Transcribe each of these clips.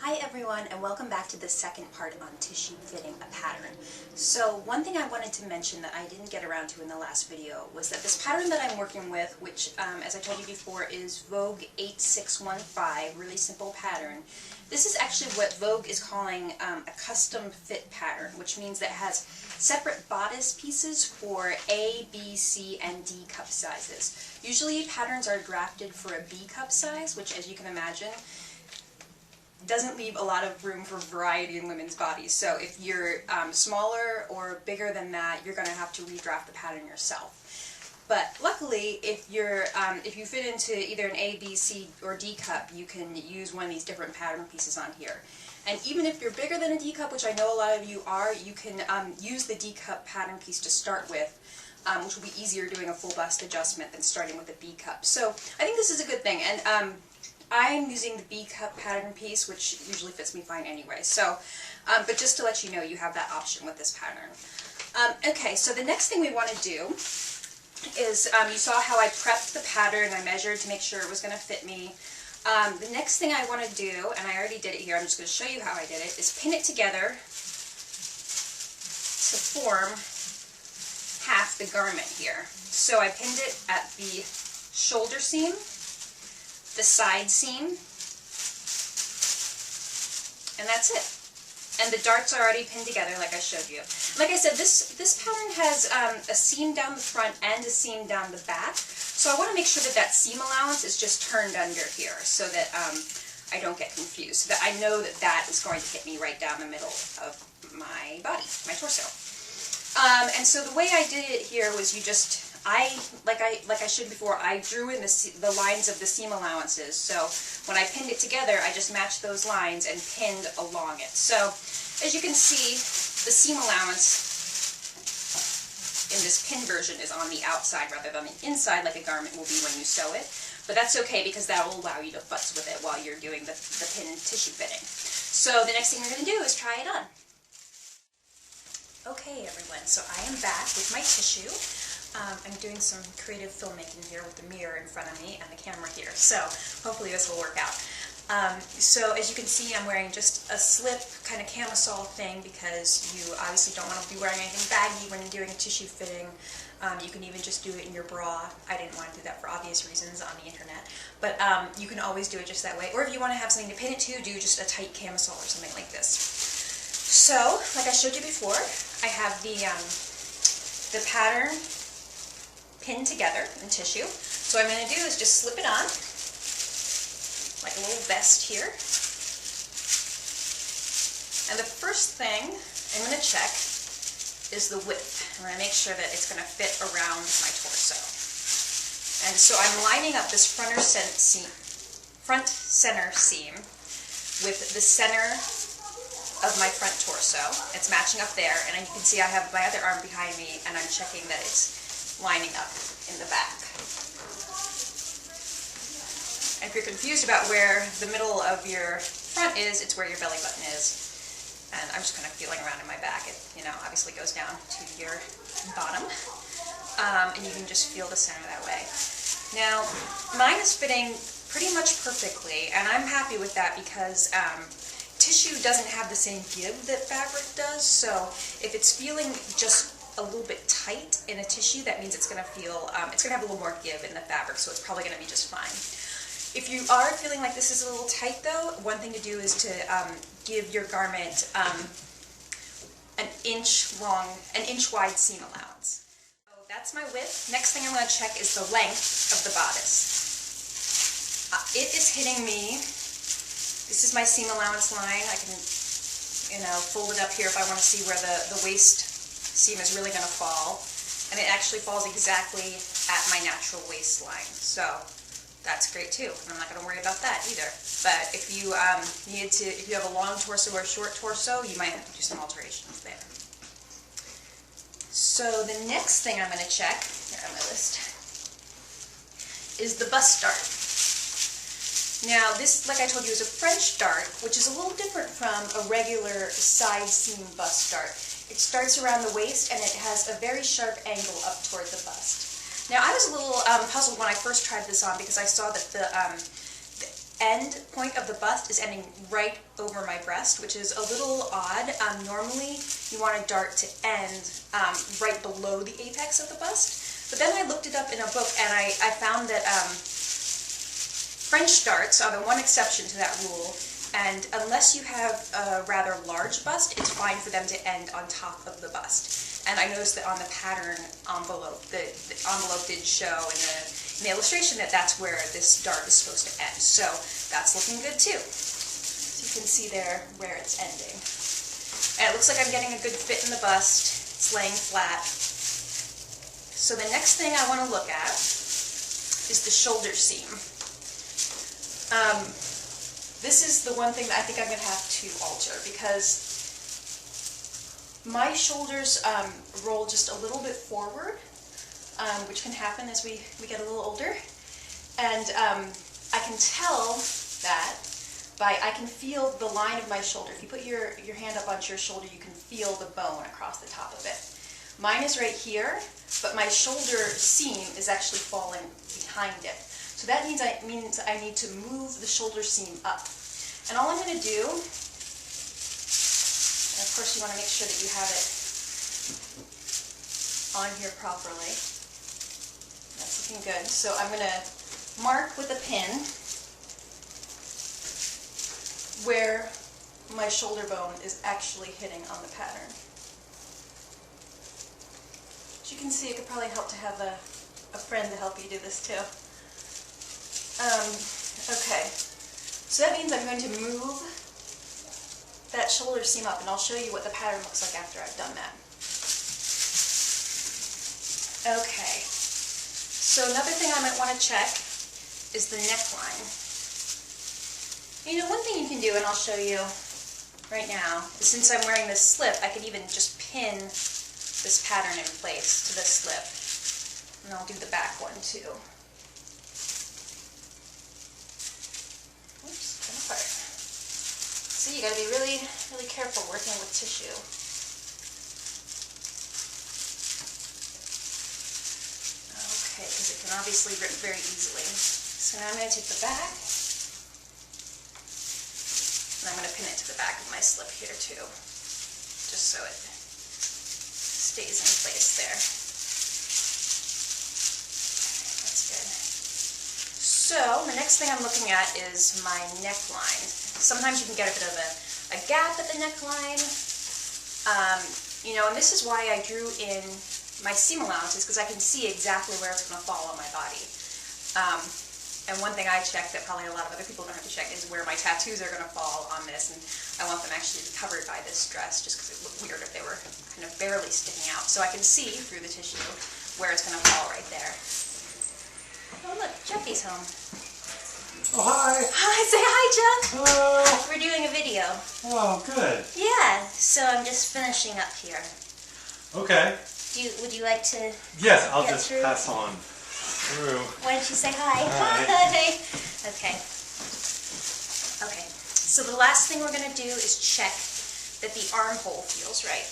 Hi everyone, and welcome back to the second part on tissue fitting a pattern. So one thing I wanted to mention that I didn't get around to in the last video was that this pattern that I'm working with, which as I told you before is Vogue 8615, really simple pattern. This is actually what Vogue is calling a custom fit pattern, which means that it has separate bodice pieces for A, B, C, and D cup sizes. Usually patterns are drafted for a B cup size, which as you can imagine doesn't leave a lot of room for variety in women's bodies. So if you're smaller or bigger than that, you're going to have to redraft the pattern yourself. But luckily, if you fit into either an A, B, C, or D cup, you can use one of these different pattern pieces on here. And even if you're bigger than a D cup, which I know a lot of you are, you can use the D cup pattern piece to start with, which will be easier doing a full bust adjustment than starting with a B cup. So I think this is a good thing. And I'm using the B cup pattern piece, which usually fits me fine anyway. So, but just to let you know, you have that option with this pattern. Okay, so the next thing we want to do is, you saw how I prepped the pattern, I measured to make sure it was going to fit me. The next thing I want to do, and I already did it here, I'm just going to show you how I did it, is pin it together to form half the garment here. So I pinned it at the shoulder seam, the side seam, and that's it. And the darts are already pinned together like I showed you. Like I said, this pattern has a seam down the front and a seam down the back, so I want to make sure that that seam allowance is just turned under here so that I don't get confused, so that I know that that is going to hit me right down the middle of my body, my torso. And so the way I did it here was like I showed before, I drew in the lines of the seam allowances. So when I pinned it together, I just matched those lines and pinned along it. So as you can see, the seam allowance in this pin version is on the outside rather than the inside like a garment will be when you sew it. But that's okay because that will allow you to futz with it while you're doing the pin tissue fitting. So the next thing we're going to do is try it on. Okay everyone, so I am back with my tissue. I'm doing some creative filmmaking here with the mirror in front of me and the camera here, so hopefully this will work out. So as you can see, I'm wearing just a slip kind of camisole thing because you obviously don't want to be wearing anything baggy when you're doing a tissue fitting. You can even just do it in your bra. I didn't want to do that for obvious reasons on the internet, but you can always do it just that way. Or if you want to have something to pin it to, do just a tight camisole or something like this. So, like I showed you before, I have the pattern pinned together in tissue. So what I'm going to do is just slip it on, like a little vest here. And the first thing I'm going to check is the width. I'm going to make sure that it's going to fit around my torso. And so I'm lining up this front center seam with the center of my front torso. It's matching up there, and you can see I have my other arm behind me, and I'm checking that it's lining up in the back. And if you're confused about where the middle of your front is, it's where your belly button is. And I'm just kind of feeling around in my back. It, obviously goes down to your bottom. And you can just feel the center that way. Now, mine is fitting pretty much perfectly, and I'm happy with that because tissue doesn't have the same give that fabric does, so if it's feeling just a little bit tight in a tissue, that means it's going to feel, it's going to have a little more give in the fabric, so it's probably going to be just fine. If you are feeling like this is a little tight though, one thing to do is to give your garment an inch wide seam allowance. So that's my width. Next thing I'm going to check is the length of the bodice. It is hitting me. This is my seam allowance line. I can, fold it up here if I want to see where the waist seam is really going to fall. And it actually falls exactly at my natural waistline. So that's great too. I'm not going to worry about that either. But if you if you have a long torso or a short torso, you might have to do some alterations there. So the next thing I'm going to check, here on my list, is the bust dart. Now this, like I told you, is a French dart, which is a little different from a regular side seam bust dart. It starts around the waist and it has a very sharp angle up toward the bust. Now I was a little puzzled when I first tried this on because I saw that the end point of the bust is ending right over my breast, which is a little odd. Normally you want a dart to end right below the apex of the bust, but then I looked it up in a book and I found that French darts are the one exception to that rule, and unless you have a rather large bust, it's fine for them to end on top of the bust. And I noticed that on the pattern envelope, the envelope did show in the illustration that that's where this dart is supposed to end. So that's looking good too. So you can see there where it's ending. And it looks like I'm getting a good fit in the bust. It's laying flat. So the next thing I want to look at is the shoulder seam. This is the one thing that I think I'm going to have to alter, because my shoulders roll just a little bit forward, which can happen as we get a little older. And I can tell that I can feel the line of my shoulder. If you put your hand up onto your shoulder, you can feel the bone across the top of it. Mine is right here, but my shoulder seam is actually falling behind it. So that means I need to move the shoulder seam up. And all I'm going to do, and of course you want to make sure that you have it on here properly. That's looking good. So I'm going to mark with a pin where my shoulder bone is actually hitting on the pattern. As you can see, it could probably help to have a friend to help you do this too. Okay, so that means I'm going to move that shoulder seam up, and I'll show you what the pattern looks like after I've done that. Okay, so another thing I might want to check is the neckline. You know, one thing you can do, and I'll show you right now, is since I'm wearing this slip, I can even just pin this pattern in place to the slip. And I'll do the back one too. Oops, come apart. So you gotta be really, really careful working with tissue. Okay, because it can obviously rip very easily. So now I'm going to take the back, and I'm going to pin it to the back of my slip here too, just so it stays in place there. That's good. So the next thing I'm looking at is my neckline. Sometimes you can get a bit of a gap at the neckline. You know, and this is why I drew in my seam allowances, because I can see exactly where it's going to fall on my body. And one thing I check that probably a lot of other people don't have to check is where my tattoos are going to fall on this, and I want them actually to be covered by this dress, just because it would look weird if they were kind of barely sticking out. So I can see through the tissue where it's going to fall right there. Oh look, Jeffy's home. Oh, hi! Hi, say hi, Jeff! Hello! We're doing a video. Oh, good. Yeah, so I'm just finishing up here. Okay. Would you like to Yes, I'll just through? pass on through. Why don't you say hi? Hi. Hi. Okay. Okay. So the last thing we're going to do is check that the armhole feels right.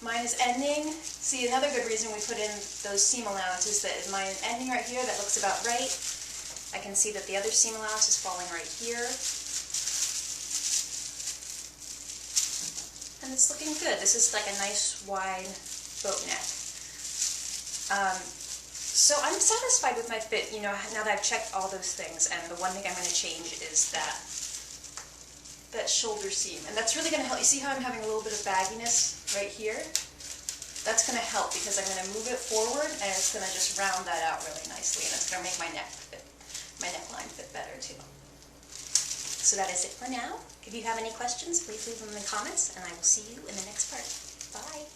Mine is ending. See, another good reason we put in those seam allowances is that mine is ending right here. That looks about right. I can see that the other seam allowance is falling right here. And it's looking good. This is like a nice wide boat neck. So I'm satisfied with my fit, you know, now that I've checked all those things, and the one thing I'm going to change is that shoulder seam. And that's really going to help. You see how I'm having a little bit of bagginess right here? That's going to help because I'm going to move it forward, and it's going to just round that out really nicely, and it's going to make my neckline fit better too. So that is it for now. If you have any questions, please leave them in the comments, and I will see you in the next part. Bye!